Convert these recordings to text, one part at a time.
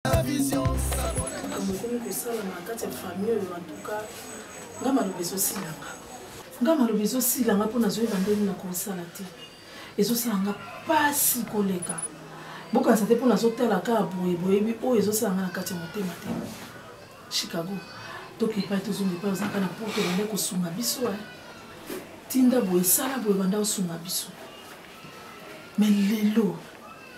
La vision. Comme que ça, la carte famille, en tout cas, nga maloba ezosilanga. Nga maloba ezosilanga mpo nazoyeba ndenge na kosala te. Ezosalanga pasi koleka. Bokanisa te mpo nazotala kaka boyeboyebi oyo ezosalanga na kati ya motema te. Chicago, toki epai tozonga epai ozalaka na poto banda kosunga biso. Tinda boye esala boye banda kosunga biso. Mais lelo,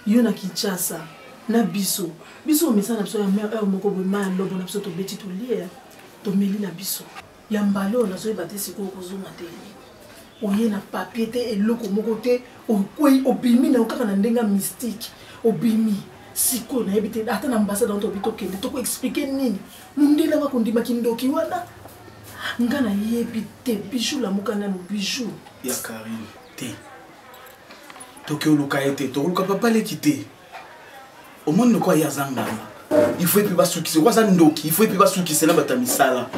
yo na Kinshasa, na biso. Biso omesa na biso ya mère moko boye ma lobo na biso to beti to lie. To meli na biso. Ya mbalo na zoyeba te siko kozonga te. Oye na papier te eloko moko te okoi obimi na okaka na ndenga mystique. Obimi siko na yebite ata na ambassade to bito kende to ko expliquer nini. Mundela ba kondima kindoki wana. Nga na yebite bijou la mokana no bijou. Ya Karine te. Toke oluka ete to oluka papa le quitter. Au monde quoi ya zanga. Il faut epi basuki c'est quoi ça ndoki il faut epi basuki c'est na batamisala.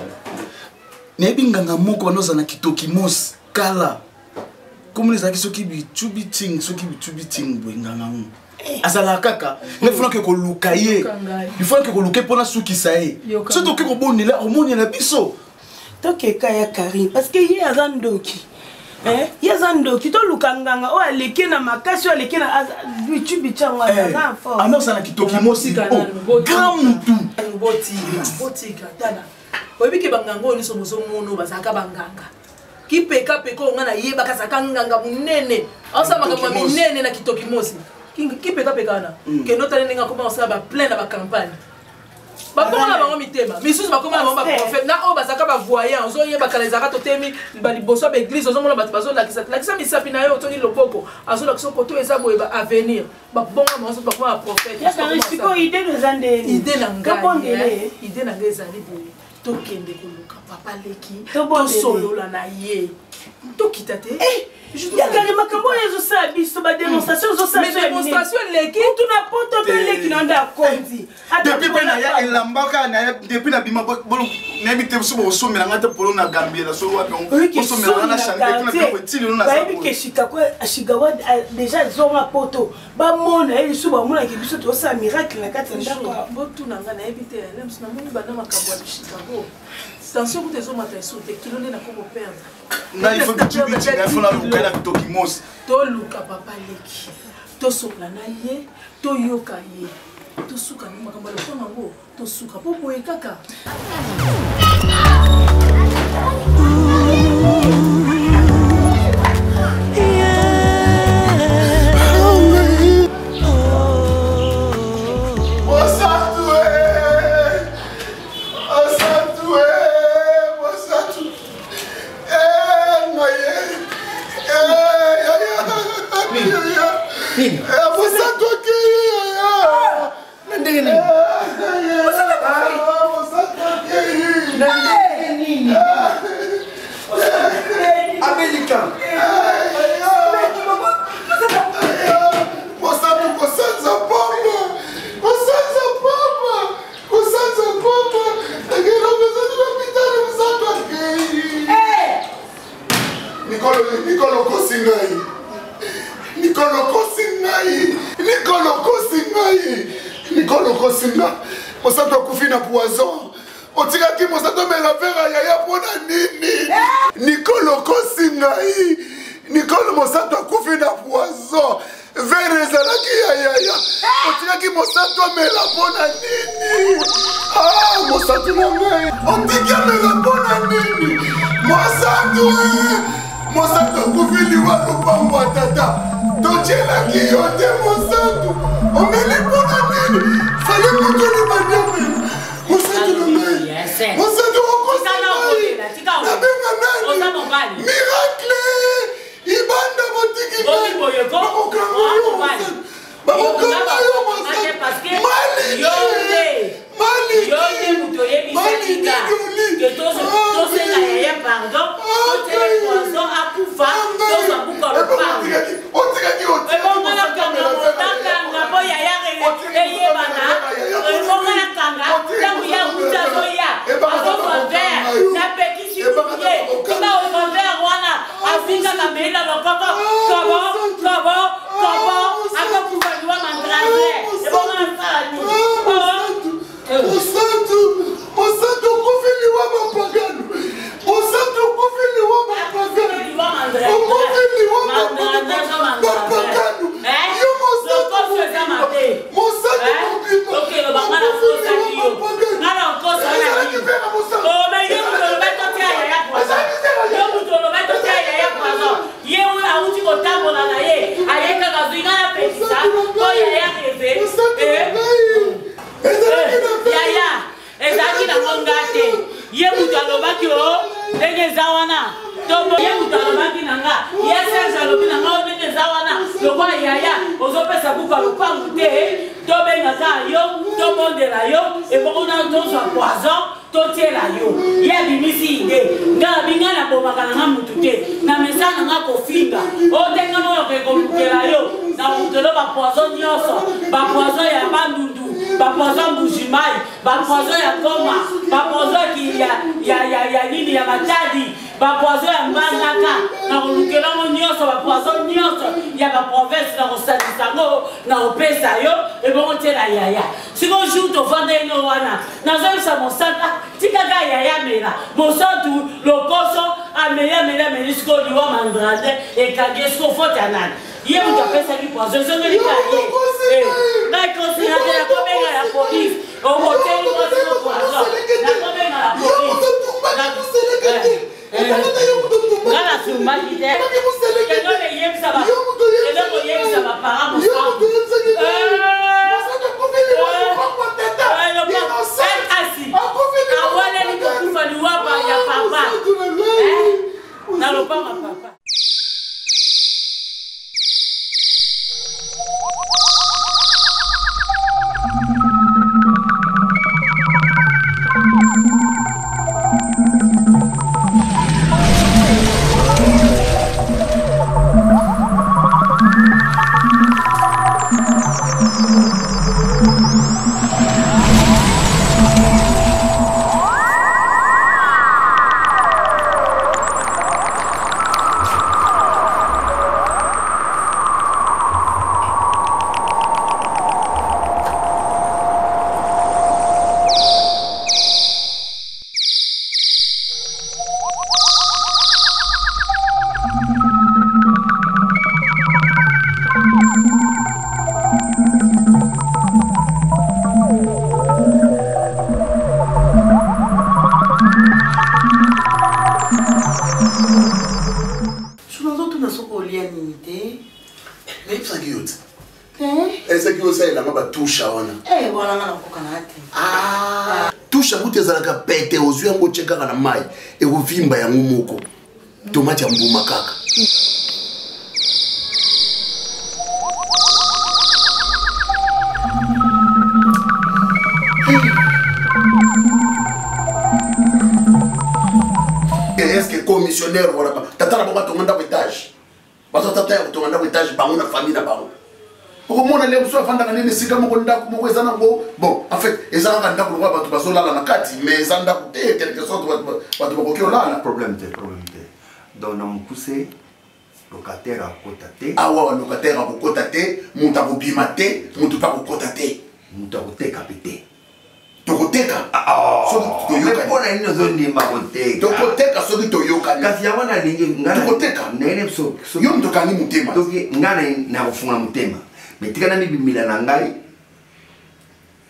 Na ebinganga moko banoza na kitoki mos kala. Comme les aki soki bi chubi ting soki bi chubi ting boinganga mu. Azala kaka, il faut que koluka ye. Il faut que koluke pona suki sae. Surtout que kobonela omoni na biso. Toke kaya Karine parce que ye azandoki. Yazandoki to lukanganga o aleke na makasi o aleke na YouTube changwa za fort. Alors ça na kitoki mosi grand mutu. Boti tala. Oyebi ke bangango ni somoso mono basaka banganga. Ki peka peko nga na yeba kasaka nganga munene. Asa makamwa minene na kitoki mosi. Ki peka peka na. Ke nota nenga koma osala ba plein na ba campagne. Ba koma na bango mitema. Misusu ba koma na bango ba prophète. Na o basaka ba voyant. Ozo yeba kalezaka totemi ba liboso ba église ozo mona bato bazo lakisa misapi na yo toni loboko. Azo lakisa koto eza boye ba avenir. Ba bonga mo ba koma prophète. Ya kana siko idée de zande. Idée na ngani. Idée na ngeza ni boye. Tokende koluka papa leki to solo la na ye to kitate ya kale makambo yezo sa biso ba démonstration zo sa démonstration leki tu na poto pe leki na nda konzi depuis pe na ya elambaka na depuis na bima bolo na bite so bo so mela ngata polo na Gambia na so wa donc so mela na chanter kuna pe tili na sa ba ke Chicago Chicago déjà zonga poto ba mona eli so ba mona ke biso to sa miracle na kati ndako botu na ngana ebite na msina moni bana makambo ya Chicago. Attention que tes hommes sont des kilomètres à comment perdre. Non, il faut que tu bites, il faut la luka to kimos. To luka papa leki. To sopla na ye, to yoka ye. To suka na makambo ya kama ngo, to suka popo e kaka. Nicolo Kosinga, Mosato Kufina Poison. On tira qui Mosato me la verra yaya pona nini. Nicolo Kosinga, Nicolo Mosato Kufina Poison. Verezala ki yaya. On tira qui Mosato me la pona nini. Ah, Mosato me. On tira me la pona nini. Mosato Kufili wa lupangwa tata. Tochela ki yote Mosato. On me les pona nini. Fallait me donner ma dame. Mosato no mai. Mosato miracle. Ibanda botiki. kuka lupangu te tobengaka yo tobondela yo ebokona tozwa poison totiela yo ya bimisi ide nga binga na bomaka na mutu te na mesana nga kofinga otenga moyo kekolukela yo na mutelo ba poison nyonso ba poison ya bandundu ba poison bujimai ba poison ya goma ba poison ya nini ya matadi ba poison ya mbangaka na kolukela mo nyonso ba poison nyonso ya ba province na kosalisa ngo na opesa yo ebongo tiela yaya siko jour to vanda ino wana nazoyisa mosaka tikaka yaya mela mosantu lokoso ameya menisiko liwa mandrade ekage siko fote anani ye mutu apesaki poison ezongelika ye nakonsinate nakobenga ya polise omoteli mwasiko poison nakobenga ya polise ngana sumaki te eloko yebisa bapara mosantu awaleli kokufa liwapa ya papa nalopanga papa. Tusha kutezalaka pete ozu yango chekaka na mai ekuvimba ya ngumoko tomati ya mbuma kaka est-ce que commissionnaire wala tata na baba tonga ndako etage bazo tata ya tonga ndako etage bango na famille na bango okomona leo so afanda kanene sika moko ndako moko ezana ngo bon en fait ezana ka ndako kwa bato bazolala na kati mais ezanda ko te quelque sorte bato bakokio lala problème te donc na mukuse locataire à kota te awa locataire à kota te muta ko bima te mutu pa ko kota te muta ko te kapite to ko teka so to yoka pona ino zoni ma ko te to ko teka so to yoka kasi yamana lingi ngana to ko teka nene so yo mto kani mutema to ngana na kufunga mutema metikana mibimila na ngai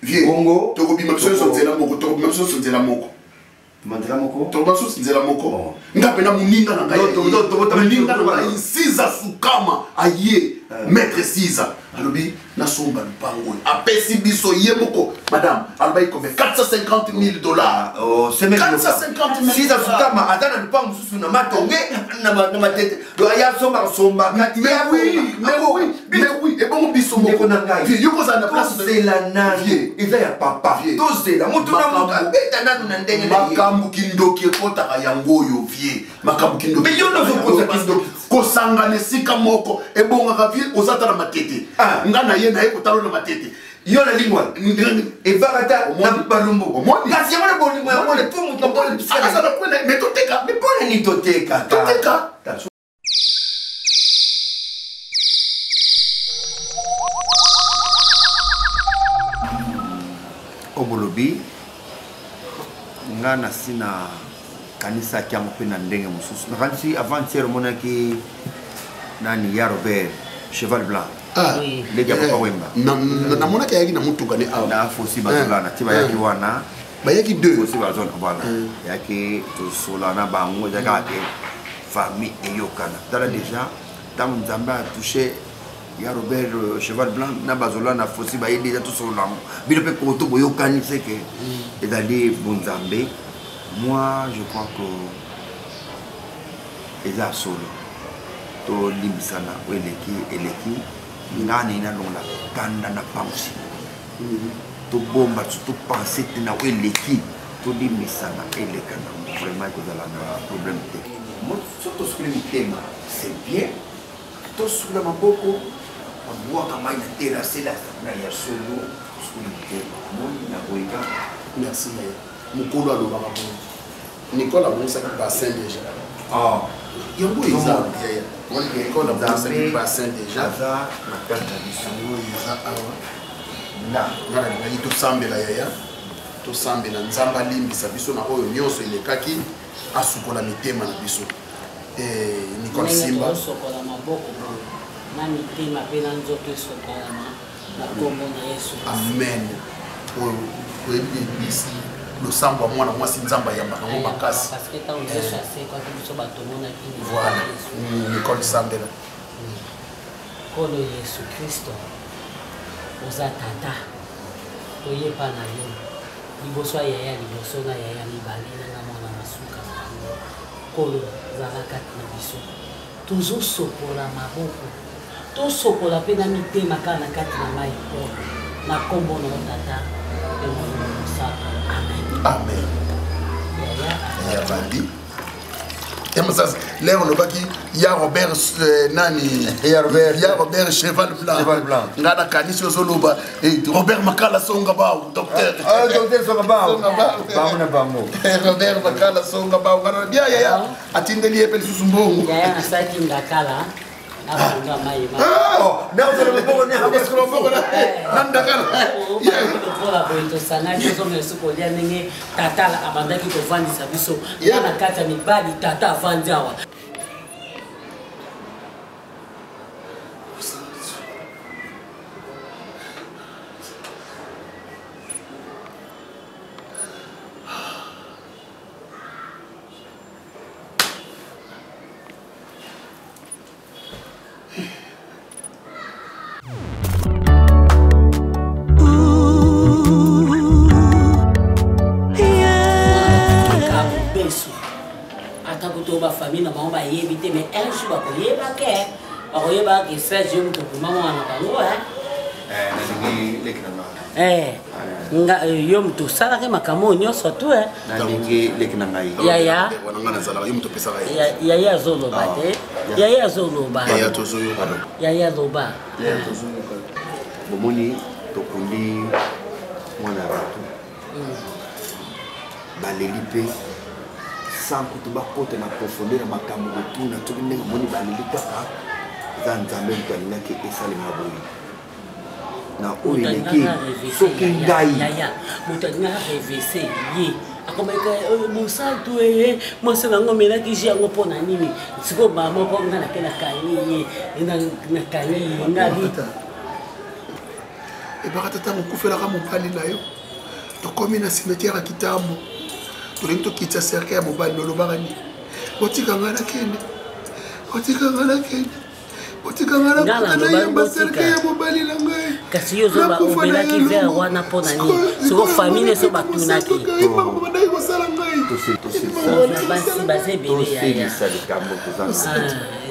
vie bongo to ko bima so nzela moko to ko bima so nzela moko mandela moko to ba so nzela moko ngapena muninga na ngai to muninga na ngai siza sukama aye maître siza alobi na somba lupango apesi biso ye moko madame albai comme $450,000 oh c'est même 450,000 siza sukama atana lupango susu na matonge na matete do aya somba kati mais oui et bon biso moko na ngai yoko za na place de la nani eza ya papa tozela mutu na mutu abeta nanu na ndenge na makambu kindoki ekotaka yango yo vie makambu kindoki mais yo no zokoza kindoki kosangana esika moko ebongaka vie ozata na matete nga na ye na ye kotalo na matete yo na lingwa ebakata na balumbu kasi yamona bolingo yamona tu mutu mpona bisaka na kwena mais toteka mais pona ni toteka obolobi nga na sina kanisa kyango pe na ndenge mususu nakanisi avant-hier omonaki nani ya Robert cheval blanc leja papa wemba namonaki ayaki na mutuka ne awa na fosi bazolana ti bayaki wana bayaki deux fosi bazona voilà yaki tosolana bango ezaka ke famille eyokana tala déjà ntango nzambe atouché ya Robert cheval blanc na bazolana fosi baye déjà tosolana bino mpe koto boyokani seke ezali bonzambe. Moi, je crois que les a solo. To limbisana ou eleki ngani na longa kanda na pansi to bomba to penser na eleki to di misana eleka na vraiment que dans la problème te moi surtout ce que le thème c'est bien to sur la maboko aboa kama ina terrasse la na ya solo sur le thème moi na boika merci mukolo aloba ko Nicolas Moussa qui bassin déjà yango eza Nicolas Moussa qui bassin déjà za na kanda bisango eza awa na ngai tosambela yaya tosambela nzamba limbisa biso na oyo nyonso elekaki asukola mitema na biso Nicole Simba sokola maboko na mitema pe na nzoto sokola na kombo na Yesu amen oyo koyebisa losambo mwana mwasi nzamba yambaka ngo makasi parce que tant que chassé kwa biso batomona kini voilà Nicole Sambela kolo Yesu Kristo oza tata toyepa na yo liboso ya yaya liboso na yaya mibale na mwana masuka kolo zala kati na biso tozosokola maboko tosokola mpe na mitema kaka na kati na mai na kombo na tata mpe mwana mosaka amen amen ya bandi sasa leo lobaki ya Robert nani ya Robert Cheval Blanc ngana kanisi ozoloba Robert Makala Songa Bao docteur docteur Songa Bao na bango Robert Makala Songa Bao ngana dia ya atindeli epel susumbongo ya nasaki ngakala afunga mai ma na uzolo mbongo ni hapo skolo mbongo nanda kana topola boito sana kizo mesuko lia ndenge tata abandaki kovandisa biso na kati ya mibali tata avandi awa famille na bango bayebi te mais un jour bakoyeba ke Serge yo moto mama wana bango nga yo moto osalaki makambo nyonso tu yaya azoloba te yaya azoloba bomoni tokundi mwana bato baleli mpe sans que tu vas porter ma profondeur ma caméra tout na tout ndenge moni baleli kaka za nzambe mutana ke esale maboyi na oyeleki soki ngai mutana revese ye akomeka musantu mwasi nango melaki ji yango mpona nini siko mama mpo nga nakena kanyi ye na kanyi ngali ebaka tata mokufelaka mobali na yo tokomi na cimetière ya kitambo tolingi tokitisa cercle ya mobali nolobaka nini otikanga nakende otikanga nakutana cercle ya mobali na ngai kasi yo zoba obelaki ver wana mpona nini siko famille so batunaki badaki kosala ngai basi ebele yaya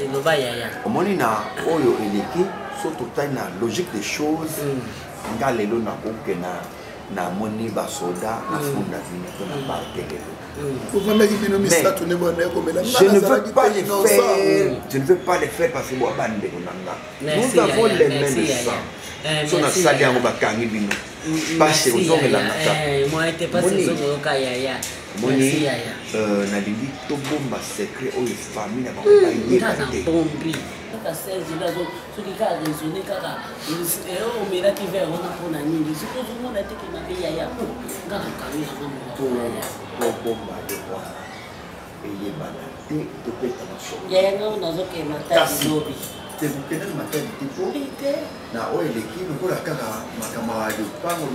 eloba yaya omoni na oyo eleki so totali na logique des choses nga lelo nakokena na moni basoda na funda vino to na bartelelo je ne veux pas les faire parce que moi bande konanga nous avons les mêmes sang so na sali yango bakangi bino parce que ozongela naka moi était pas saison ka yaya moni na lingi to bomba secret oyo famille na bango bayeba te bombi kaka 16 bazo soki ka raisonner kaka omelaki vers wana mpona nini soki ozomona te ke mabe yaya ngaka kami yango bomba de wana eyebana te topeta na solo yaya ngao nazokema tati lobi tepena matadi te na oyo eleki lokola kaka makambo ya lupango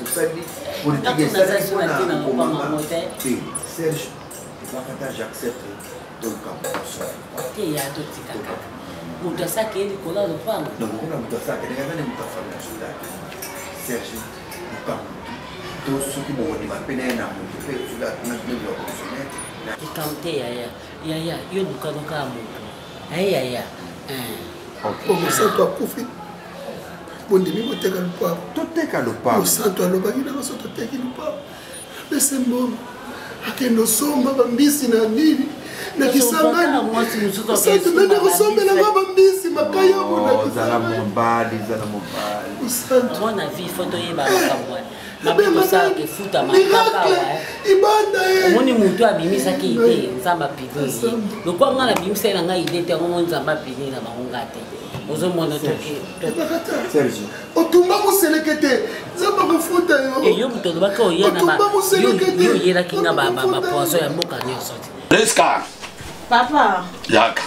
tosali politike esali mpona te Serge ebakata j'accepte tokambo te ya totikaka moto asaki ye likolo ya lopango nokona moto asaki ndengazane moto afami na sudaki Serge lupango to soki bokondima mpe na ye na moto mpe sudaki ya professionnel likambo te yaya yo lukaluka ya moto aye yaya omosantu akufi bondimi boteka lupapo toteka lupapo mosantu alobaki na baso toteki lupapo pese mbongo akende osomba bambisi na nini na kisangani mosantu nende kosombelanga bambisi makaya zala mobali mwana vie foto yeba mabiosaki futa makaka ibanda omoni mutu abimisaki ide nzamba pini lokwa nga na bimisa na ngai ide te ngo nzamba pini na bangonga te ozomona toke Sergio otumba moseleke te nzamba kofuta yo yo mutu olobaki oye na yo oyelaki nga bapoiso ya mboka nyonso te Priska Papa. yaka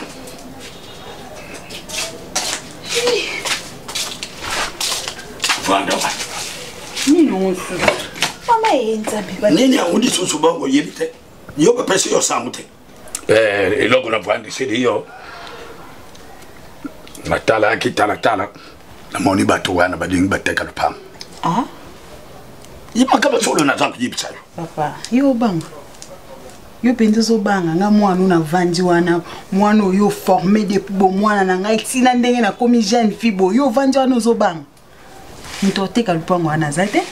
vanda Mama yenza biba. nini aundi susu bongo yebite yo bapesi yo samute eloko na vandi sidi yo matala akitala namoni bato wana badingi bateka lupamu yimakaba solo na zangu yibisa yo Papa, yo banga. Yo pende zo banga nga mwana na vandi wana mwana yo formé depuis bo mwana na ngai tina ndenge na komi jeune fille yo vandi wana zo banga. Mutoteka lupango wana zate.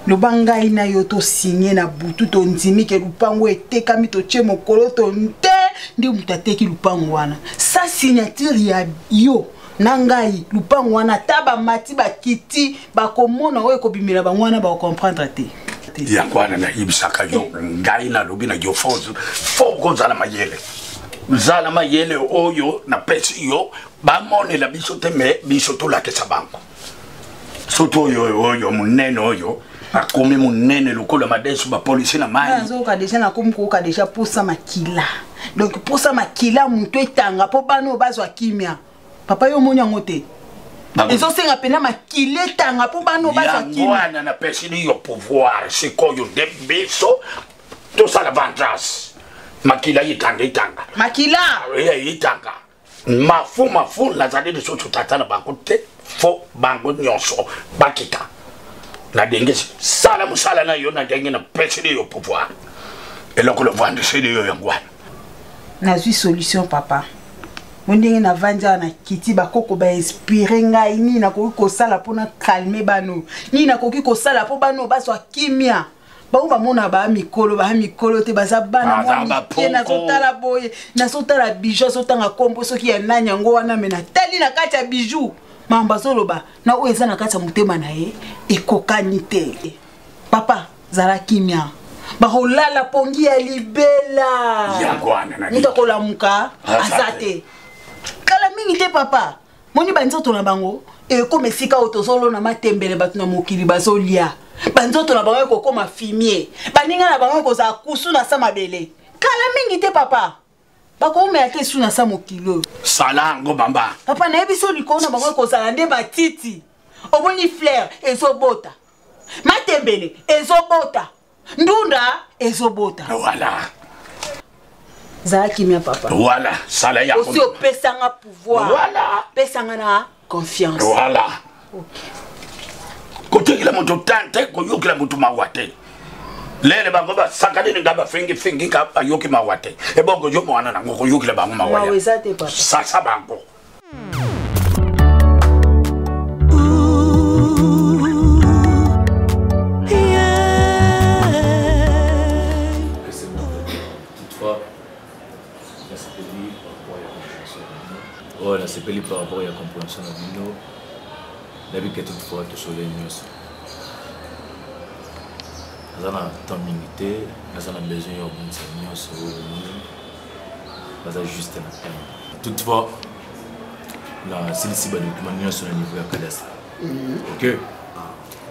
Lobanga ina yo to signé na butu to ndimi ke lupango etekami to che mokolo to nte ndi mutateki lupango wana. Sa signature ya yo nangai lupango wana taba mati ba kiti ba komona we ko bimira ba mwana ba comprendre te. yangwana na yibisaka yo ngai na lobi na yo fo zala mayele oyo na pesi yo bamone la biso te me biso to la kesa banko soto oyo munene oyo akomi munene lokola madesu ba police na mai nzo ka deja na komko ka deja posa makila donc posa makila muto etanga po bano bazwa kimia papa yo monya ngote ezo senga pena makile tanga po bano bazwa kimia yangwana na pesi yo pouvoir c'est koyo de biso to sala vengeance makila itanga makila itanga mafu la zade de sotu tata na banko te fo bango nyonso bakita na dengesi sala musala na yo na denge na pesi yo pouvoir eloko le vendre c'est yo yangwana na zui solution papa mondenge na vanja na kiti bakoko ba inspirer ngai ni na ko sala pona calmer bano ni na koki ko sala po bano bazwa kimia ba mona ba mikolo te baza bana mwa na sotala boye na sotala bijou sotanga kombo soki ya nani yango wana mena tali na kati ya bijou mamba zoloba na o eza na kati ya mutema na ye ekokani te papa zala kimia ba holala pongi ya libela yangwana na nita kolamuka azate kala mingi te papa moni banzoto na bango comme sika otozolo na matembele batu na mokili bazolia banzoto na bango kokoma fumier baninga na bango koza kusu na sama bele kala mingi te papa bako me ate su na sama kilo salango bamba papa na ebiso likona bango kozala nde batiti oboni fleur ezobota matembele ezobota ndunda ezobota voilà zala kimia papa voilà sala ya aussi opesanga pouvoir voilà pesanga na confiance voilà kotekela moto tante koyokela moto mawate lele bango ba sakadini ngaba fingi ka ayoki mawate ebongo yo mwana nango koyokela bango mawaya mawezate papa sasa bango Oh, la CPL par rapport à la compréhension de Bino, la vie qui est toutefois tout sur les news. Nous avons temps limité, nous avons besoin de news sur le monde. Nous avons juste un temps. Toutefois, la CLC va documenter sur le niveau de cadastre. Ok.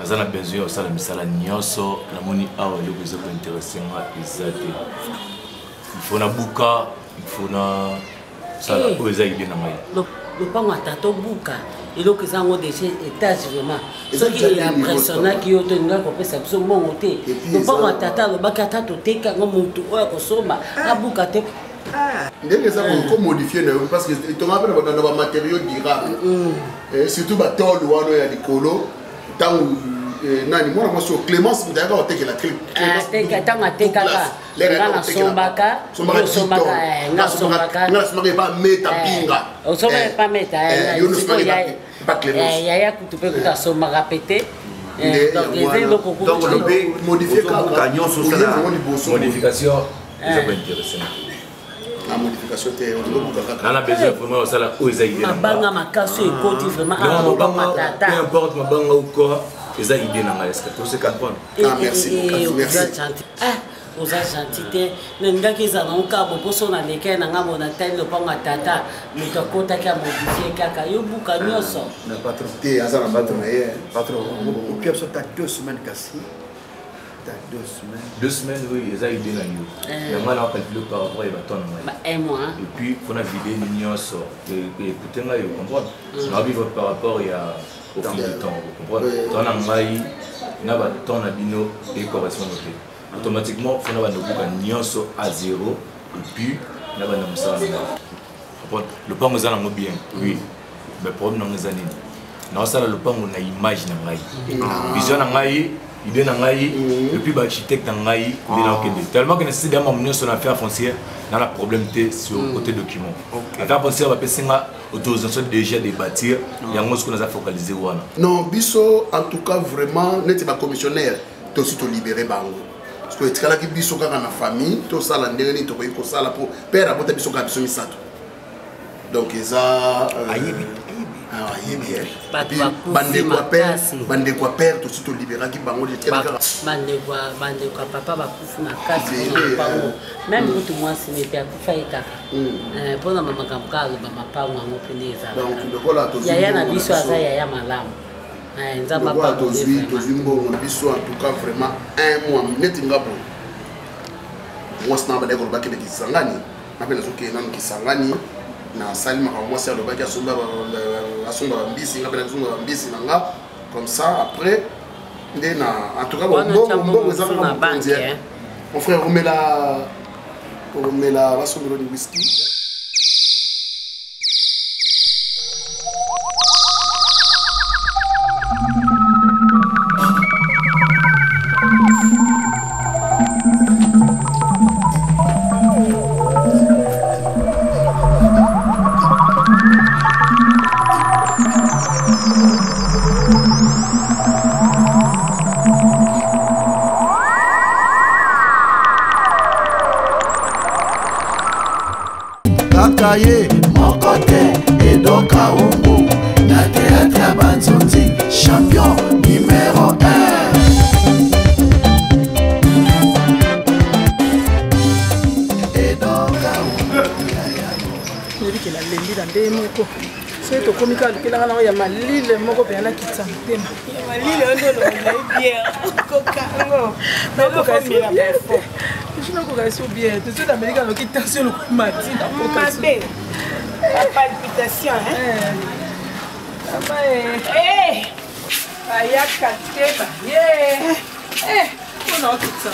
Nous avons besoin de ça, la mise à la news, la monnaie à le besoin intéressant exact. Il faut un bouca, il faut un ça la poésie bien na mai le pas ngata to buka eloko zango déjà étage vraiment ce qui est impressionnant qui yoto nga ko pesa biso mbongo te le pas ngata ta lo bakata to teka ngo muntu oya ko somba abuka te ndenge ça ko modifier parce que to ngapela bana ba matériaux durables surtout ba tolo wana ya likolo tangu nani mwana mwasi o Clémence ndaka otekela Clémence teka tanga teka nga sombaka nga sombaka ba meta pinga sombaka pa meta Pas Clémence. Yaya Koutoupe Kouta Soma répété. Donc le modifier modification, ils sont pas intéressés. La modification était on a besoin vraiment ça là où ils aident. Ma banga ma casse et côté vraiment peu importe ma banga ou quoi, ils aident dans la escale. Tout ce qu'on prend. Ah merci. Merci. Aux agents, n'engagez pas dans le cas où vous avez des cas dans le tel le pont à tata, mais tu as compté qu'à modifier caca, yo bouca nyoso. N'a pas trop. T'es à ça la battre mais Pas trop. Au pire ça t'as 2 semaines cassées. T'as 2 semaines. 2 semaines oui, ils aident dans you. Mais moi là on calcule par rapport à bâton. Un mois. Et puis on a vidé nyoso. Écoutez moi vous comprenez. On a vu par rapport il y a au fil du temps, vous comprenez. Ton angai na bâton na bino et correspond au automatiquement, il faut avoir à 0 et puis il y a le pan est bien, oui, mais le problème est le pan on a image, vision, idée, et puis l'architecte tellement que nécessite d'amener son affaire foncière dans la problème sur le côté document. L'affaire foncière va passer autorisation déjà de bâtir, il y a ce qu'on a focalisé. Non, Bisso, en tout cas, vraiment, n'était pas commissionnaire, tu aussi libéré. Parce que tu as dit que tu as une famille, tu as une famille, tu as une famille, tu as une famille. Donc, ils ont... bande quoi père tout suite libéral qui bango de bande quoi papa va kufu na kasi même tout moi c'est mes pères kufa kaka pour na mama kamkalo ba mapango ngo pendeza donc lokola to yaya na biso aza yaya malamu nzamba pa to zimbo biso en tout cas vraiment un mois net ngabo moi c'est na ba ko ba ke kisangani na pena soke na kisangani na salima kwa moi c'est le bac asomba mbisi ngapela asomba mbisi nanga comme ça après ndena en tout cas bon ezaka mon frère Romela va somber le whisky. Ye mon côté et donc à Ongo na théâtre Banzonzi champion numéro 1 et donc à Ongo que la lendi dans des moko c'est to komika lukela na ya malile moko pe na kitsa mtema ya malile ndo lo bien kokango na kokamira perfo je ne connais pas bien tout ça d'américain qui tension le matin la palpitation hein aya kateba on a kitsa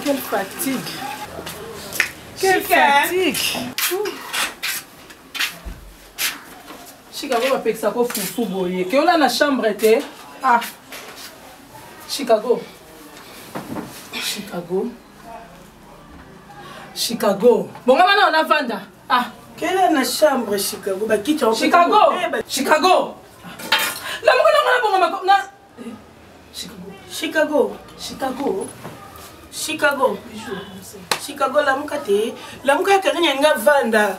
quelle fatigue. Quelle fatigue. Chicago va payer ça pour foufou boyer. Que on a la chambre était ah Chicago. Bon maintenant on a vanda. Ah quelle est la chambre Chicago ba qui Chicago. La mo na Chicago la muka kanya nga vanda.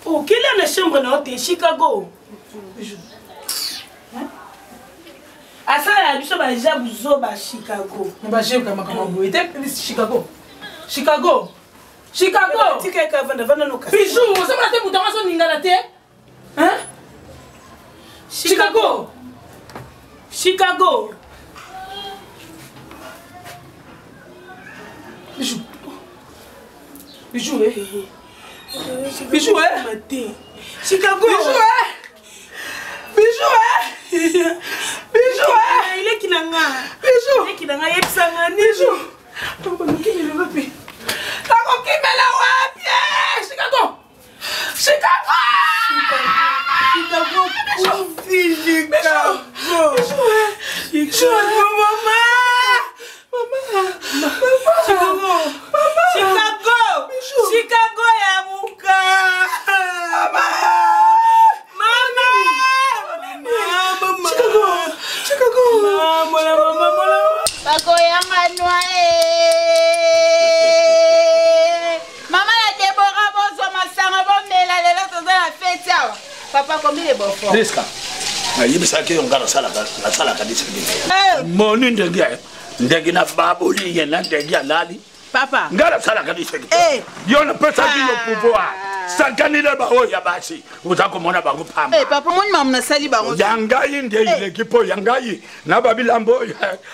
Oh quelle est la chambre na hôtel Chicago. Asa ya biso ba jabuzo ba Chicago. Ba je kama boy. Était Chicago. Tika ka vanda no ka. Bijou, ça m'a te mutama so ningala te? Hein? Chicago. Bijou il est kinanga yepsanga bijou papa nikimela wapi kako kimela wapi Chicago Chicago ya muka bakoyanga noe mama la Debora bozwa masanga bomela lelo toza na fete awa papa combien de bofo Niska yibisaki yongana sala kanisa moni ndenge na baboli yena ndenge alali papa ngala sala kanisa yona pesa kilo pouvoir sankanile baho ya basi uzakomona bango pamba papa moni mamu nasali bango yangai nde ile kipo yangai na babilambo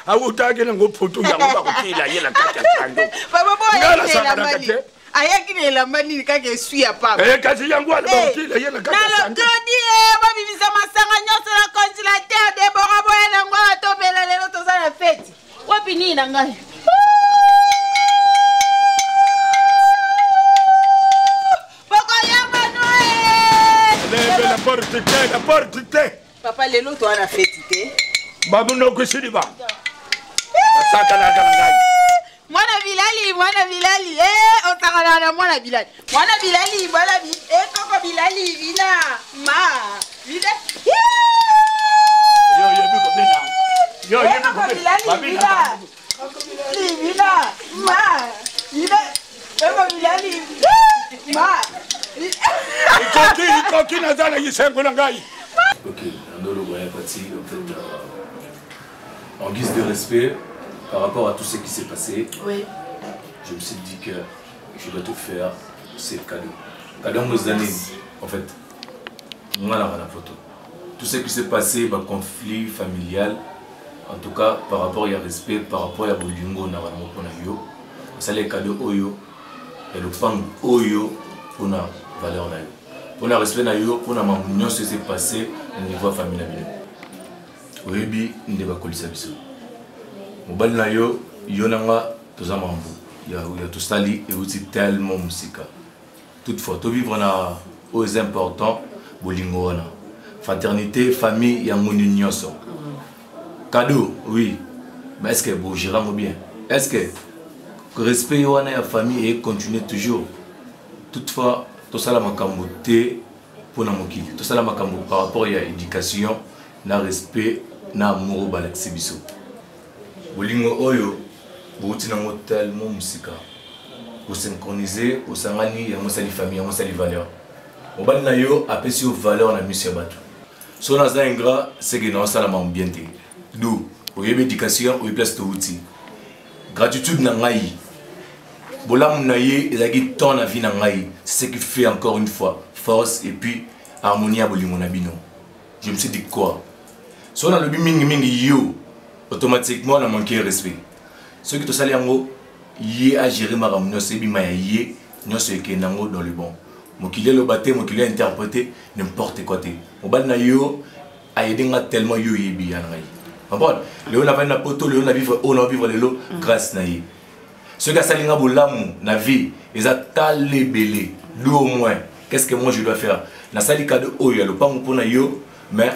awutaki ngophutu yango bakutila yela kaka sando papa boye ngala mali ayaki ne lamba nini kaka esui ya papa kasi yango ala bakutila yela kaka sando nalokodi babimisa masanga nyonso na congélateur Debora boye nango atobela lelo toza na fete wapi nini na ngai la porte papa lelo to ana fete te babu no kusiriba saka na ngai mwana bilali otakana na mwana bilali koko bilali vina ma vina yo bilali vina ma vina koko bilali ma Koki nazana yisengo na ngai. Ok, Andolo Boyapati, en fait, en guise de respect, par rapport à tout ce qui s'est passé, oui. Je me suis dit que je dois tout faire, c'est cadeau. Cadeau nos années, en fait, moi la photo. Tout ce qui s'est passé, le conflit familial, en tout cas, par rapport à respect, par rapport à Bolingo, c'est les cadeaux Oyo, et le pan Oyo, pour la valeur nayo. Pour le respect nayo, pour la mamunion ce qui s'est passé au niveau familial. Oyebi ndeba kolisa biso. Mobali nayo yonanga toza mambo. Ya tout stali et aussi tellement musica. Toutefois, to vivre na aux important bolingo wana. Fraternité, famille ya ngoni nyonso. Cadeau, oui. Mais est-ce que bon gérant bien? Est-ce que respect wana ya famille et continuer toujours? Toutefois, tout ça la makambo te pour na mokili. Tout ça la makambo par rapport à l'éducation, na respect, na amour balaxi biso. Bolingo oyo, bouti nango tellement musika. Pour synchroniser, au sangani, ya mosali famille, ya mosali valeur. Mobali na yo apesi yo valeur na mission batu. So na za ingrat, c'est que na sala mambiente. D'où, au yebe éducation, au place to outil. Gratitude na ngai. Bolam naye ezaki tant na vie na ngai, c'est ce qui fait encore une fois force et puis harmonie à bolingo na bino. Je me suis dit quoi? Si on a le mingi yo, automatiquement on a manqué de respect. Ceux qui te salent yango, yé a géré ma ramon, c'est bima yé, non c'est que nango dans le bon. Mon qu'il est le batté, mon qu'il est interprété n'importe quoi te. Mon bal na yo a aidé nga tellement yo yebi yangai. Comprends? Léon a na poto, Léon a vivre, on a vivre l'élo grâce na yé. Ceux qui ont un boulamu, la vie, ils ont talé belé. Lui au moins, qu'est-ce que moi je dois faire? Na sali cadeau oyo, le pas mon yo, mais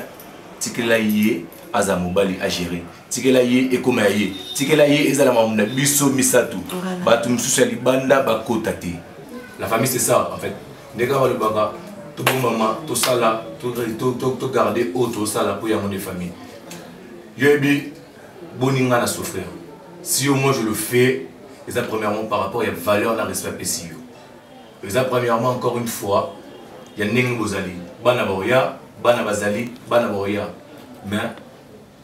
tikela yé, azamobali à gérer. Tikela yé et comme yé. Tikela yé, ils ont la biso misatu. Batum susali banda bakotate. La famille c'est ça en fait. Nega le baga, tout bon maman, tout ça là, tout garder autre ça là pour y avoir une famille. Yebi, boninga na souffrir. Si au moins je le fais. Et ça, premièrement, par rapport à la valeur de la respect PCU. Et ça, premièrement, encore une fois, il y a Ning Bozali, Bana Boya, Bana Bazali, Bana Boya. Mais,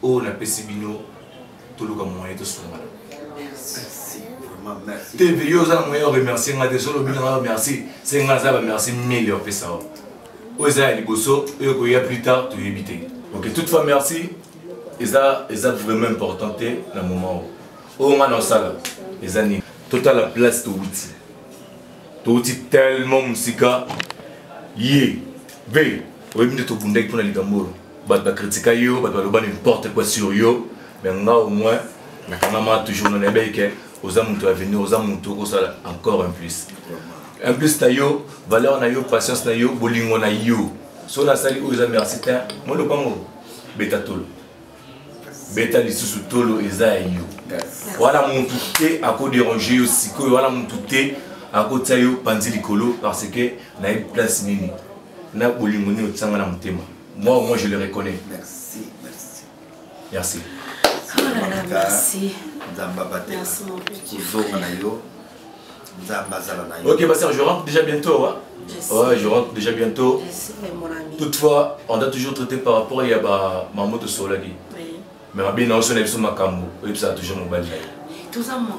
oh, la PCBino, tout le monde est tout son mal. Merci, vraiment merci. T'es vieux, ça, moi, remercier, on a des solos, merci. C'est un gars, merci, millions de ça. Oh, ça, il y a des bosso, et plus tard, tu évites. Ok, toutefois, merci. Et ça, vraiment important, dans le moment où. Oh, on a dans ça. Les années, total la place de outil. Outil tellement musica. Yé, ve, on va venir te bonder pour les gambours. Bat ba critiquer yo, bat ba loba n'importe quoi sur yo. Mais on a au moins, la caméra toujours dans les becs. Aux amours à venir, aux amours au ça encore un plus. Un plus na yo, valeur na yo, patience na yo, bolingo na yo. So la sali aux amis merci. Moi le bango, beta tolo. Beta lisusu tolo eza yo. Voilà mon touté à quoi déranger aussi que voilà mon touté à côté yo panzi likolo parce que na une place nini na bolimoni au tsanga na mutema. Moi je le reconnais. Merci, merci. Merci. Merci. Merci mon petit frère. Ok, Bastien, je rentre déjà bientôt. Hein? Ouais, je rentre déjà bientôt. Toutefois, on doit toujours traiter par rapport à Maman de Solagi. Mais ma bien, on se lève sur ma cambo. Et puis ça a toujours mon bal. Tout ça, mon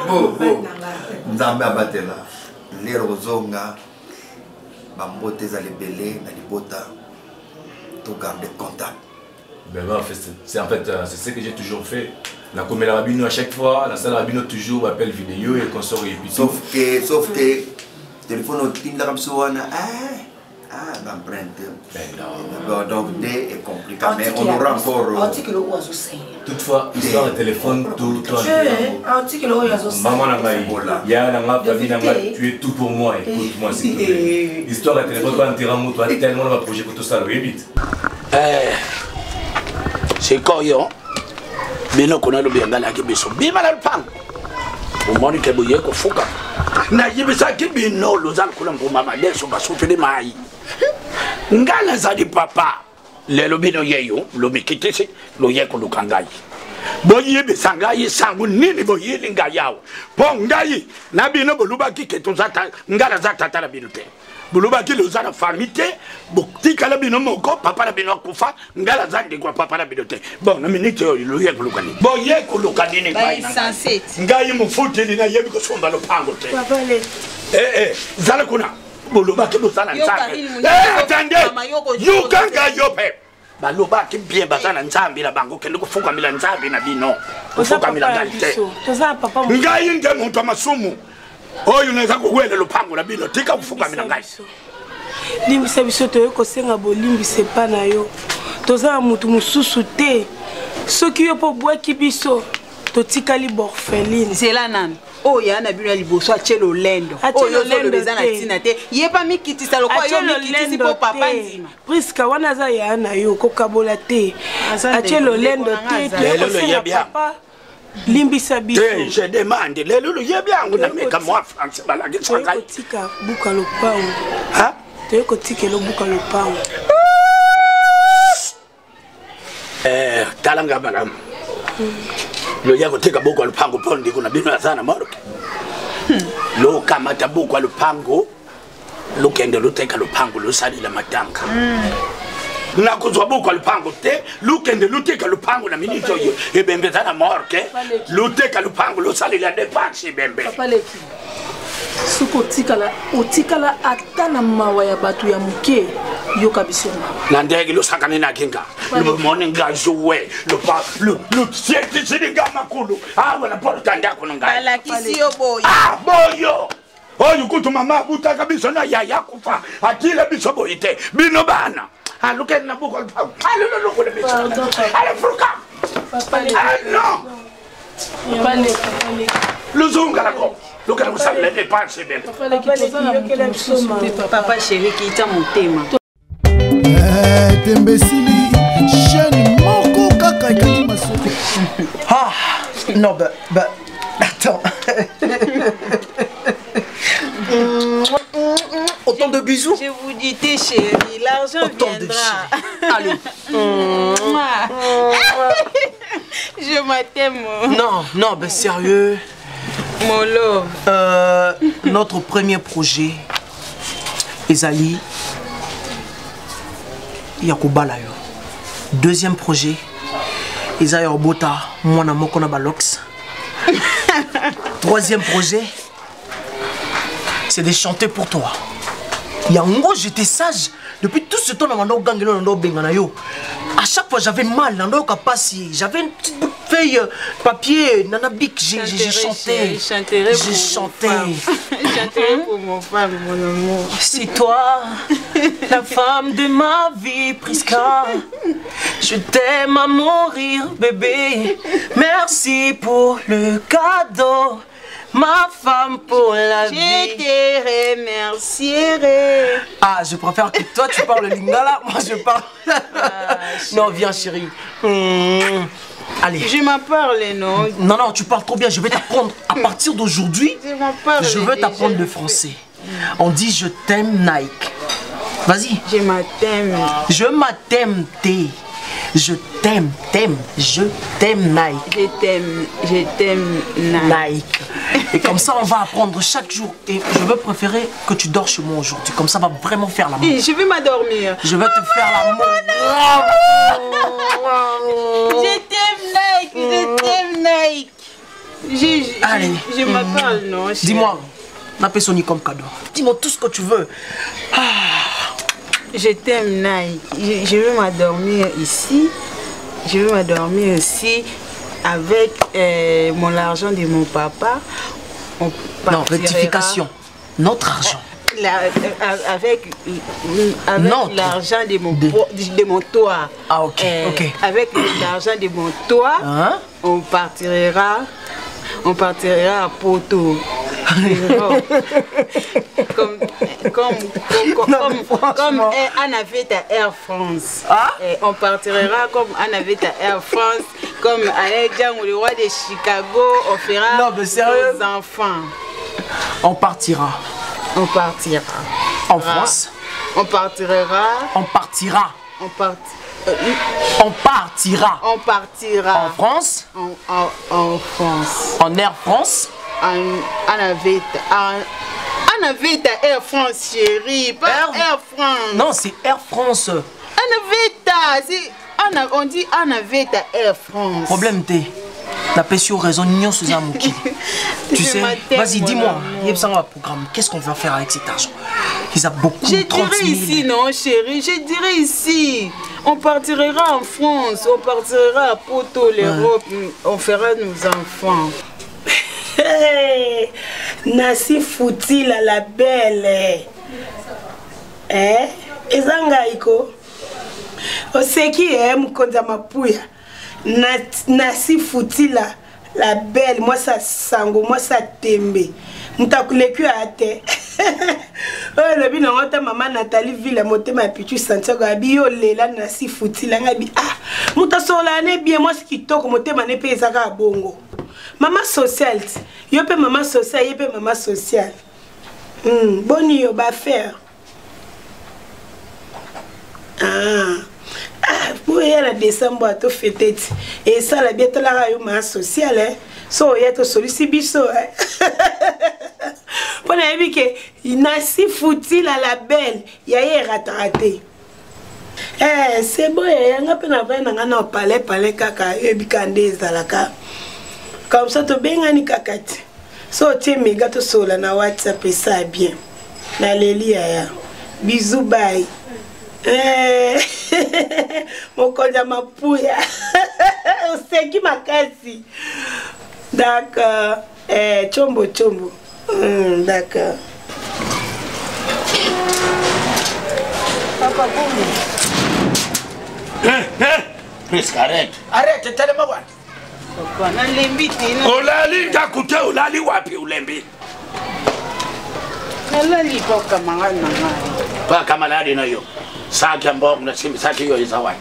Bon. Nzambe abatela. Les rozonga. Bambote za lebele na libota. Tout garder contact. Ben en fait, c'est ce que j'ai toujours fait. La commune Rabino à chaque fois, la salle Rabino toujours appelle vidéo et qu'on sort et puis sauf que téléphone au team d'Arabsouana l'empreinte. Donc D est compliqué mais on aura encore. Toutefois, histoire de téléphone tout maman n'a pas eu. Il y a un famille n'a pas tu es tout pour moi, écoute-moi s'il te plaît. Histoire de téléphone pas un terrain où tu as tellement de projet pour tout ça, le vite. C'est quoi yo? Bino kuna lo biangala ke biso bima la pang umoni ke buye ko fuka na yibisa ke bino lo zal kula ngoma madeso basufile mai ngala za di papa lelo bino yeyo lo mikitisi lo yeko lo kangai boye bisanga yisangu nini boye linga yawo po ngai na bino boluba kike to zata ngala zata tala bino te boluba ki lo zana famille boktika la bino moko papa la bino kufa ngala zande kwa papa la bino te bon na minute yo lo yeko lukani bo yeko lukani ni kwa ina ngai mufutili na yebi ko somba lo pango te papa le zala kuna boluba ki lo zana nzambe attendez you can ga yope baloba ki bien bazana nzambe la bango kende kufuka mila nzambe na bino kufuka mila galite toza papa ngai nge muntu amasumu oyo unaweza kuwele lupango la bino tika kufuka mina ngai limbisa biso toye kosenga bolimbise pa na yo toza mutu mususu te soki yo po bwaki biso totikali borpheline nzela nani oyo ana bino ya liboso atie lolendo oyo ozolobeza na ntina te ye pa mikitisa lokwa yo mikitisi po papa nzima priska wana aza ya na yo kokabola te atie lolendo te toyekosenga papa limbisa biso je demande lelo lo yebyangu na meka moi France balaki sangai tika buka lopango te ko tika lo buka lopango talanga balam lo yako tika buka lopango pondi kuna bino sana maroke lo kama tabuka lopango lo kende lo tika lopango lo sali la matanga na kuzwa buka lupango te lukende luteka lupango na minito yo ebembeza na morke luteka lupango lo sali la dépense bembe papa leki suko otikala ata na mawa ya batu ya muke yo kabisona na ndege lo sakane na kinga lo morning gajowe lo pa lo siete sininga makulu wala porta ndako nga ala kisio boyo boyo oyo kutuma mabuta kabisa na yaya kufa atile bisobo ite bino bana look at the book. Look at the bitch. I forgot. No. Luzunga, look at the let the parts in papa chéri qui t'a mon thème. Tembesili, jeune moko kaka ikani masoko. Ah, non, bah, attends. Autant de bisous. Je vous dis, t'es chérie, l'argent viendra. Allez. Je m'aime. Non, ben sérieux. Mon love. Notre premier projet, Ezali, Yakubala yo. Deuxième projet, Ezali Obota, Mwana Mokona Balox. Troisième projet, c'est de chanter pour toi. Yango, j'étais sage. Depuis tout ce temps, à chaque fois, j'avais mal. J'avais une petite feuille papier, nanabic, j'ai chanté. J'ai chanté. Chanterai pour mon femme, mon amour. C'est toi, la femme de ma vie, Priska. Je t'aime à mourir, bébé. Merci pour le cadeau. Ma femme pour la vie. Je te remercierai. Ah, je préfère que toi tu parles lingala. Moi je parle. Non, viens chérie. Allez. Je m'en parle, non? Non, tu parles trop bien. Je vais t'apprendre. À partir d'aujourd'hui, je veux t'apprendre le français. On dit je t'aime Nike. Vas-y. Je m'aime. Je m'aime T. Je t'aime, je t'aime Nike. Je t'aime Nike. Et comme ça, on va apprendre chaque jour. Et je veux préférer que tu dors chez moi aujourd'hui. Comme ça, on va vraiment faire l'amour. Je vais m'endormir. Je vais te faire l'amour. Je t'aime Nike. Allez. Je m'appelle, non. Dis-moi, n'appelle Sony comme cadeau. Dis-moi tout ce que tu veux. Je t'aime Nike. Je vais m'endormir ici. Je vais m'endormir aussi avec mon argent de mon papa. Non, rectification. Notre argent. Avec l'argent de mon toit. Ah, ok. Avec l'argent de mon toit, on partira à Porto. comme Anna avait à Air France. On partira comme Anna avait à Air France. Comme avec Jean, le roi de Chicago, on fera nos enfants. On partira. On partira. En France. On partira. On partira. On partira. On partira. On partira. En France. En France. En Air France. En Aveta Air France, chérie. Pas Air France. Non, c'est Air France. En Aveta. On dit en Aveta Air France. Problème t'es. La pression raison n'y sous un mouki. Tu sais, vas-y, dis-moi. Programme. Qu'est-ce qu'on va faire avec cet argent? Ils ont beaucoup. Je dirais ici, non, chérie. Je dirais ici. On partira en France. On partira à Porto, l'Europe. On fera nos enfants. Hey, Nasi Foutila la belle. Ezangaiko. Oseki mkonza mapuya. Nasi Foutila la belle. Moi ça sango, moi ça tembe. Mutakuleku ate. Oh le bino ngota maman Nathalie Villa motema pichu Santiago abiyo lela Nasi Foutila ngabi. Mutasola ne bien moi ce qui toko motema ne pe ezaka bongo. Maman sociale, yo pe maman sociale, yo pe maman sociale. Boni yo ba faire. Pour y aller décembre à tout fêter. Et ça la bientôt la yo maman sociale so y a to solution biso. Pour na yebi ke Nasi Foutila la belle, ya ye raté. C'est bon, yanga pe na vena ngana parler kaka yebi kande zalaka. Comme ça, tu bien gagné kakati. So tu me gâteau sur la WhatsApp et ça bien. La Lélia. Bisous, bye. Mon collègue m'a pouillé. C'est qui m'a cassé. D'accord. Chombo. D'accord. Papa, presque arrête. Arrête, t'as le mot. Olali ndakuta olali wapi ulembi? Olali toka mangana ngai. Pa kamaladi na yo. Saki ambao mnasema saki yo izawai.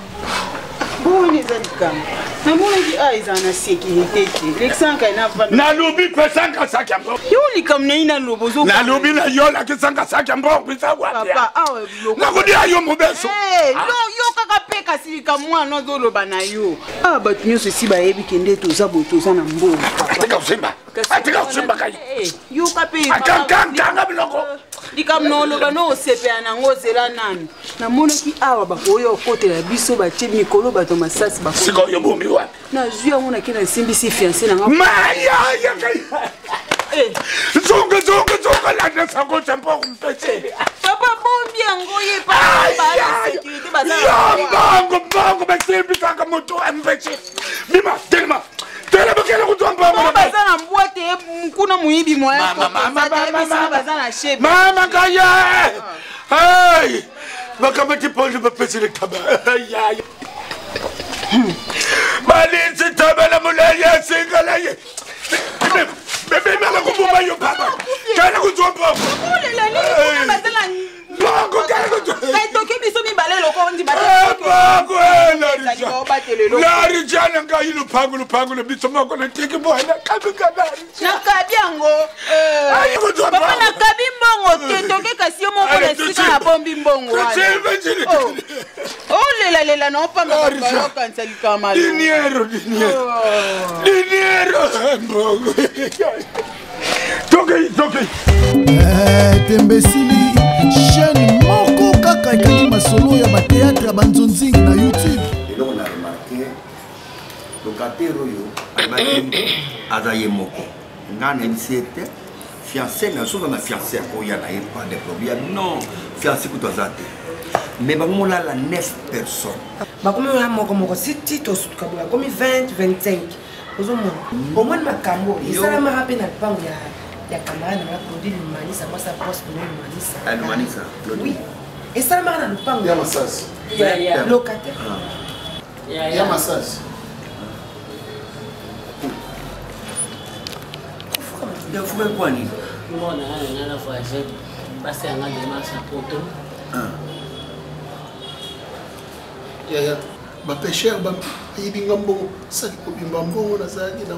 Boni zalikam. Na mona ki aiza na sécurité. Leksanka ina fa. Na lobi pesanka saki ambao. Yo likam na ina lobozo. Na lobi na yo la kisanga saki ambao bisa wapi. Papa, awe loko. Na kodi ayo mobeso. Yo kaka peka silika mwana zoloba na yo. But nyo ceci ba yebi kende toza botoza na mbo. Atika usimba kai. Yo kape. Akanga biloko. Likam no loba no sepea na ngozela nani. Na mona ki awa ba koyo kote la biso ba tie mikolo ba to masasi ba. Siko yo bombi wapi. Na zuya mona kina simbi si fiancé na ngapa. Maya kai. Zonga la nasa ko tempo kumpese. Papa bombi angoye pa la sécurité bazala. Bongo basimbi saka moto ambese. Mima telma. Tele bokele kutomba mama. Bazana mbote mkuna muibi moya. Bazana chef. Mama kaya. Hey. Bakamati ponje bapese le taba. Ya. Malisi tabela mulaya singalaye. Bébé mala kumbumba yo papa. Kana kutomba. Bongo kana kutomba. Kai toke biso mi balelo ko ndi balelo. Bongo ela larijana ngai lupango lebitso moko letiki bona nakabi yango papa nakabi mbongo te toke kasi yo moko na esika na bombi mbongo olelalela na opamba bayokanisa likama dinero mbongo toke tembesili chaîne moko kaka ekaki masolo ya bateatre ya banzonzingi na YouTube. eloko na remarke lokatere oyo abaki aza ye moko nga nayebisi ete fiancé na soza na fiancé akoya na ye pas de problème non fiancé kutu aza te mais bakomolala 9 personnes bakomi oya moko siti tosutuka boya komi 20-25 ozomona omoni makambo esalamaka mpe na lupango ya camarade na produit lumanisa mwasa poste pene lumanisa oui esalamaka na lupango ya masasi locataire ya masasi yafuka kwa nini mbona ngana voyage basi anga demasa poto ya bapesher bayibinga mbongo saki kobimba mbongo nazalaki na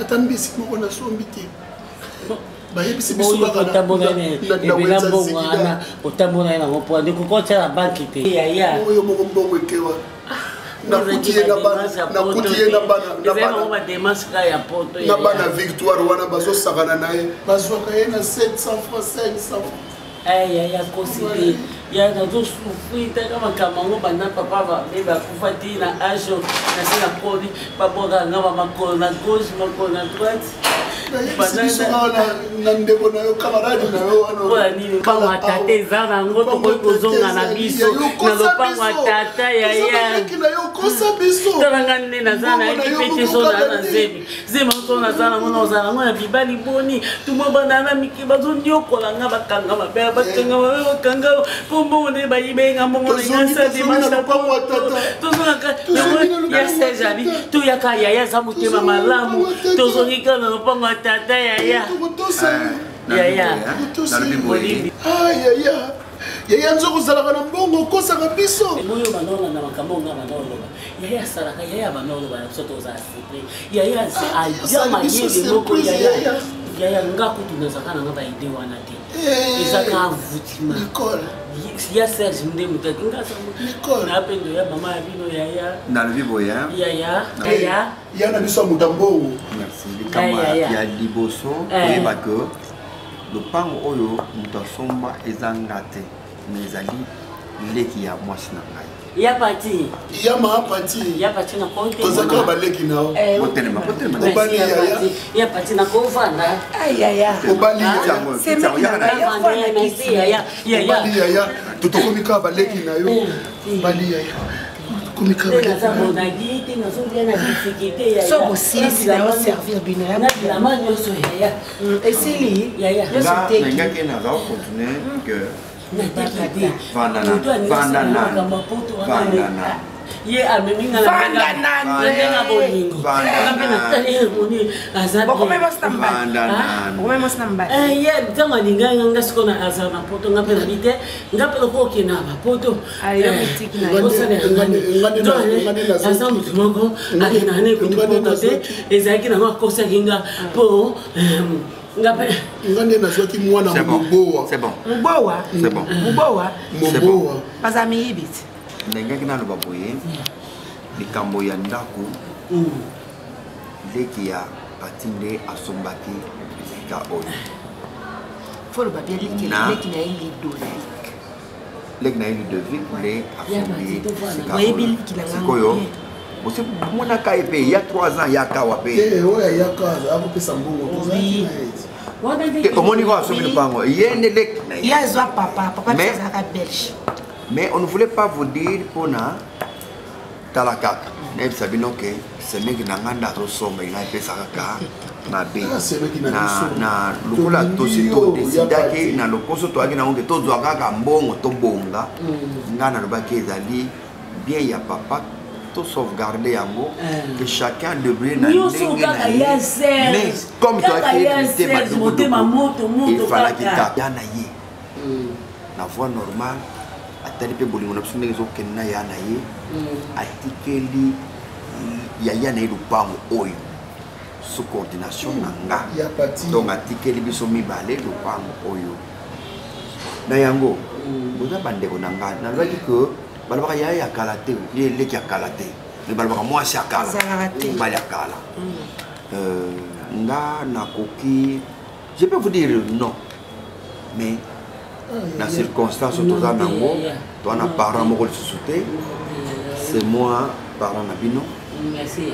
ata mbisi moko nasombi te bayebisi biso ebela mbongo wana otambola ye nango mpo ndekokotya na banki te oyo moko mbongo ekewa nakuti ye na bana victoire wana bazosakana na ye bazwaka ye na 700 francs 500 francs ya kosi te ya nazosufri taka makambo yango banda papa bakufa ti na age nasi na koli babokaka nga bamakolo na gauche makolo na droite na ndeko na yo camarade na yo wana nini lopango ya tata eza nango tokoki kozonga na biso na lopango ya tata talanga nde naza nayebi mpe te so naa na zemi zemi so naza nango naoza nango na bibali boni tumo banda na mike bazondiokola nga bakanga mabe bakanga mabe bakanga mpo mbongo nde bayibenga mbongo na nyasa demasa tozongaka ya serge abi toyaka yaya aza motema malamu tozongika na lopango tata yaya yaya nzoko ozalaka na mbongo okosaka biso oyo banolo na makambo nga banoloba yaya asalaka yaya banoloba na biso toza asepre yaya adia mayele moko yaya nga kutu nazaka nanga baide wana te ezaka avutima ya serge nde mutaki ngasa pendo ya mama ya bino yaya nalobi boya ya na biso ya muta mbongo likama ya liboso koyeba ke lopango oyo moto asomba ezanga te me ezali leki ya mwasi na ngai ya pati ya pati na konte tozaka baleki nao botelema obali ya pati na kovanda obali yaya totokomi kaka baleki na yo bali yaya so bosilisi na yo servir bino yabilama nyonso yaya esili ngaki naza kocontinue que vandana ye ameminga na bolingo ye ntango alingai nganga siko na aza na poto nga mpe na bite nga mpe lokoki na bapoto aza motu moko akendaka na ekutu poto te ezalaki nango akosaki nga mpo nga nde nazwaki mwana mobowa baza miyibiti ndengaki naloba boye likambo ya ndako leki ya pati nde asombaki esika oyo foloba bia leki na ye lidolike leki na ye ludovic nde asombi oyebi leki na sikoyo osi monaka ye mpe ya 3 ans yakawa mpe oyo ayaka akopesa mbongo omoni ko asombi lupango ye nde leki na ye azwa papa azalaka belge. Mais on ne voulait pas vous dire pour na talaka. N'est pas bien ok. C'est mec na nganda to somba ina pesa kaka na be. Na lukula to si to décida que na lokoso to akina onge to zwa kaka mbongo to bonga. Ngana lo baki ezali bien ya papa to sauvegarder yango que chacun devrait na mais comme toi qui était il fallait qu'il tape na ye. La voix normale tali pe bolingo na biso ndenge ezokende na ya na ye atikeli yaya na ye lupango oyo sous coordination na nga donc atikeli biso mibale lupango oyo na yango boza bandeko na nga nalobaki ke balobaka yaya ya kala te ye eleki ya kala te me balobaka mwasi ya kala mobali ya kala nga nakoki je peux vous dire non mais na circonstance toza nango toana parent moko lisusu te c'est moi parent na bino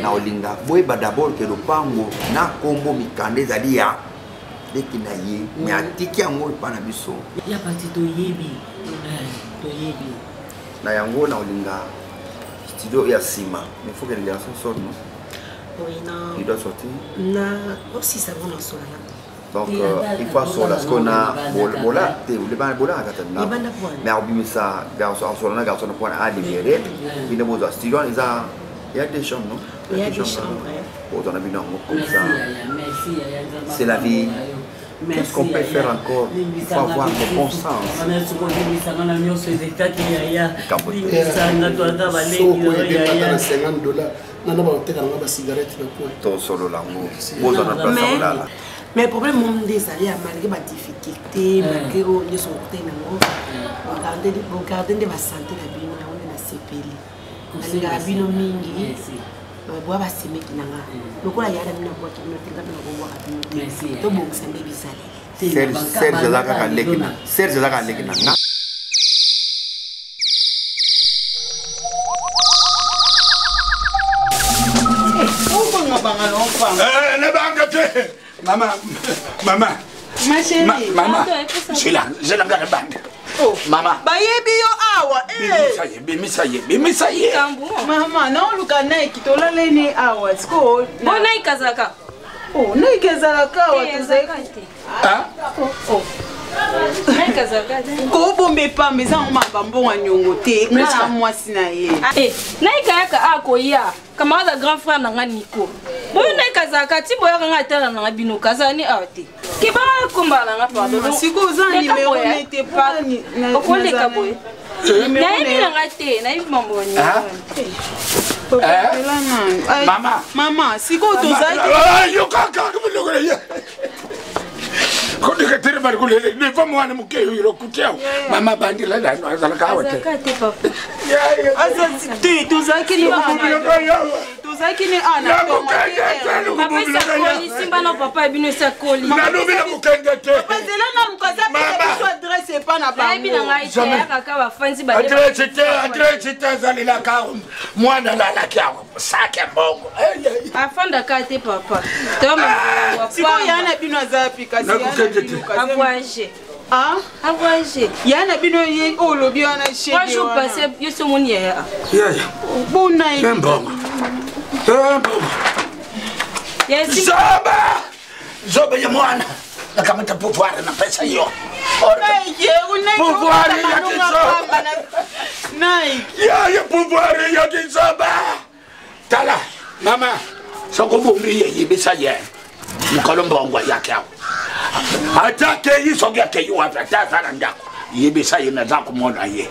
na olinga boyeba d'abord ke lopango na kombo mikanda ezali ya leki na ye me atiki yango epa na biso na yango na olinga studio ya nsima mais faut que les garçons sortent non? Oui, non. Il doit sortir? Non, aussi ça va dans son là. Donc il faut sortir parce qu'on a bola te le ban bola katana mais obimi ça garçon sur la garçon point à libérer il ne besoin studio il y a des chambres non? Il y a des chambres. On a vu non comme ça. C'est la vie. Qu'est-ce qu'on peut faire encore? Il faut avoir le bon sens. Mais le problème, c'est que malgré la difficulté, malgré les sorties, on garde de la santé de la vie, on a CPL. On a la vie mingi. Bois va s'aimer qui n'a pas. Le quoi il y a des gens qui ne t'inquiètent pas de boire à tout. Tout bon c'est des bizarres. Serge Zaka Kalekina. Serge Zaka Kalekina. Maman, maman. Ma chérie. Maman. J'ai la bande. Oh, maman. Bayebi yo awa. Bimi ça y est. Maman, non luka na ekitola leni awa. Sko. Bona ikazaka. Oh, na ikazaka wa tezeka. Ah? Oh. Ko bombe pambe za ngomba mbonga nyongo te. Na mwasi na ye. Na ikayaka akoya. Kama za grand frère nanga Nico. Boyo na ikazaka ti boyo nga tala na bino kazani ate. Ke ba komba na nga pardon. Siko za numéro n'était pas ni. Okole ka boyo. Na ibi na nga te, na ibi mambo ni. Mama, siko tozaki. Yo kaka kumuloko ye. Quand tu es mal coulé, ne pas moi ne mouquer le couteau. Maman bandit là, dans la carotte. Ah, avoyage. Yana bino ye olobi wana chez. 3 jours passés, yo so moni ya. Bon night. Bon. Yes. Zoba ya mwana. Nakamata pouvoir na pesa hiyo. Pouvoir ya kizoba. Ya pouvoir ya kizoba. Tala, mama. Soko bumbi ye bisa ye. Mukalombongwa yake hapo. Atake yisoga ke yu afata sana ndako yebisa yina za kumona ye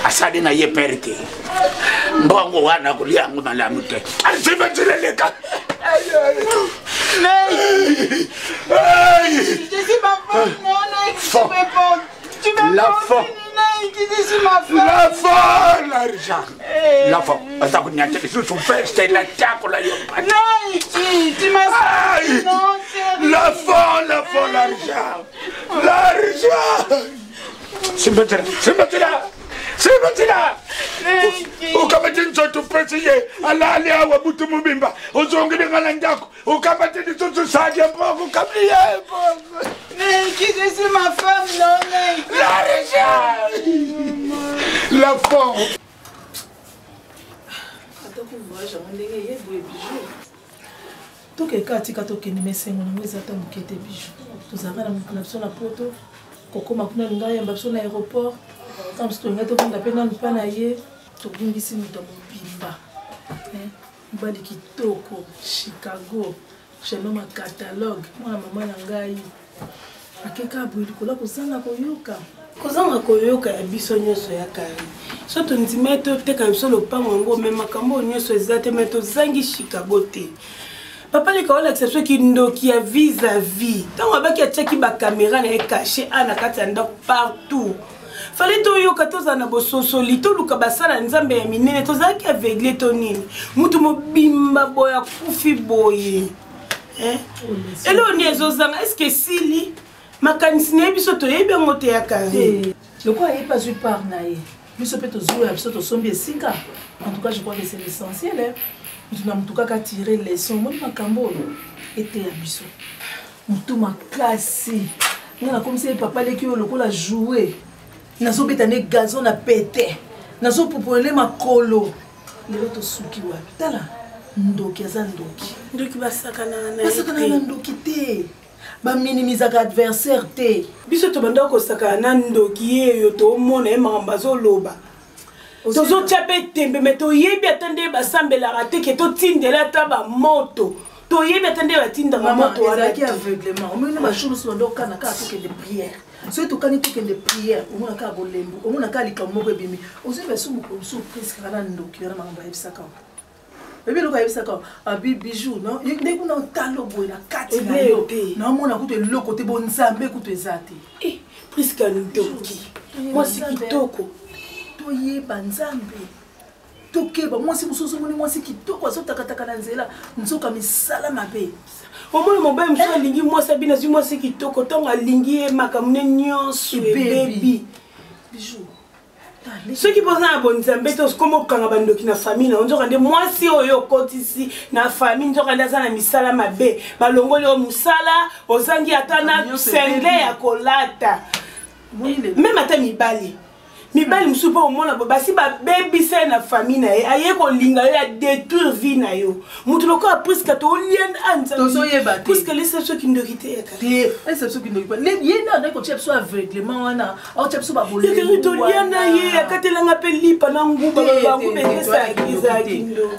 asadi na ye perke mbongo wana kulia nguna la mute asibeteleleka l'argent la femme attends qu'on y a quelque chose sur feste la taco la yo tu m'as l'argent c'est maintenant ukabatini soto pesiye alali awa butu mubimba uzongile ngalandako ukabatini soto sadi mboko kabliye qui c'est ma femme non la femme tokeka atika tokende mesengo nango eza ta moke te bijou tozalaka na biso na poto kokoma kuna linga yamba biso na aéroport ntango biso tolinga tokenda mpe nanu mpa na ye tobungisi moto mobimba mobali kitoko chicago chenoma catalogue mwana mama na ngai akeka boye likolo kozanga koyoka kozanga koyoka ya biso nyonso ya kari so tondima toteka biso lopango yango me makambo nyonso eza te me tozangi chicago te papa leka olakisa soki ndoki ya vis-à-vis ntango abaki atiaki bakamera na ye cache a na kati ya ndako partout fale toyoka tozala na bososoli toluka basala nzambe ya minene tozalaki aveugle to nini mutu mobimba boye akufi boye elo ni ezozanga eske esili makanisi na ye biso toyebi yango te ya kari lokola ayebi azwi part na ye biso mpe tozoya biso tosombi esika en tout cas je crois que c'est l'essentiel mutu na mutu kaka tire leson moni makambo oyo ete ya biso mutu makasi nga nakomisa ye papa leki oyo lokola joue nazobeta ne gazon na pete nazopopole makolo lelo tosuki wapi tala ndoki aza ndoki basakana na ndoki te baminimizaka adversaire te biso tobanda kosakana na ndoki eyo tomona ye makambo azoloba tozotia mpe tembe me toyebi ata nde basambelaka te ke totindela ata bamoto toyebi ata nde batindaka moto ezalaki aveuglement omoni bashuru so banda okana kaka tokende prière soki tokani tokende prière omona kaka bolembu omona kaka likambo moko ebimi ozoyi basumokoso prise kaka na ndoki wana makambo ayebisaka ebi eloko ayebisaka abi bijou nde kuna otalo boye na kati na yo naomona kutu eloko te bonzambe kutu eza te priska ndoki mwasi kitoko toyeba nzambe tokeba mwasi mosusu moni mwasi kitoko azotakataka na nzela nzoka misala mabe omoni mobali mosusu alingi mwasi abi nazwi mwasi kitoko ntango alingi ye makambo ne nyonso ebebi bijou soki mpoza na bonzambe te okoma okanga bandoki na famille na nzoka nde mwasi oyo okotisi na famille nzoka nde aza na misala mabe balongoli oyo mosala ozangi ata na sengle ya kolata meme ata mibali mosusu mpo omona bo basi babebisa ye na famille na ye aye kolinga yo ya détruire vie na yo motu lokola priske tolienda anzambe priske lesa soki ndoki te yaka soki ndoki ye nde andaki kotia biso aveuglement wana akotia biso babolembu tolianda ye akatelanga mpe lipa na nguba bangu bezaki ndo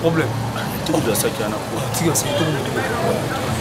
problème. Tout le monde a ça qui en a.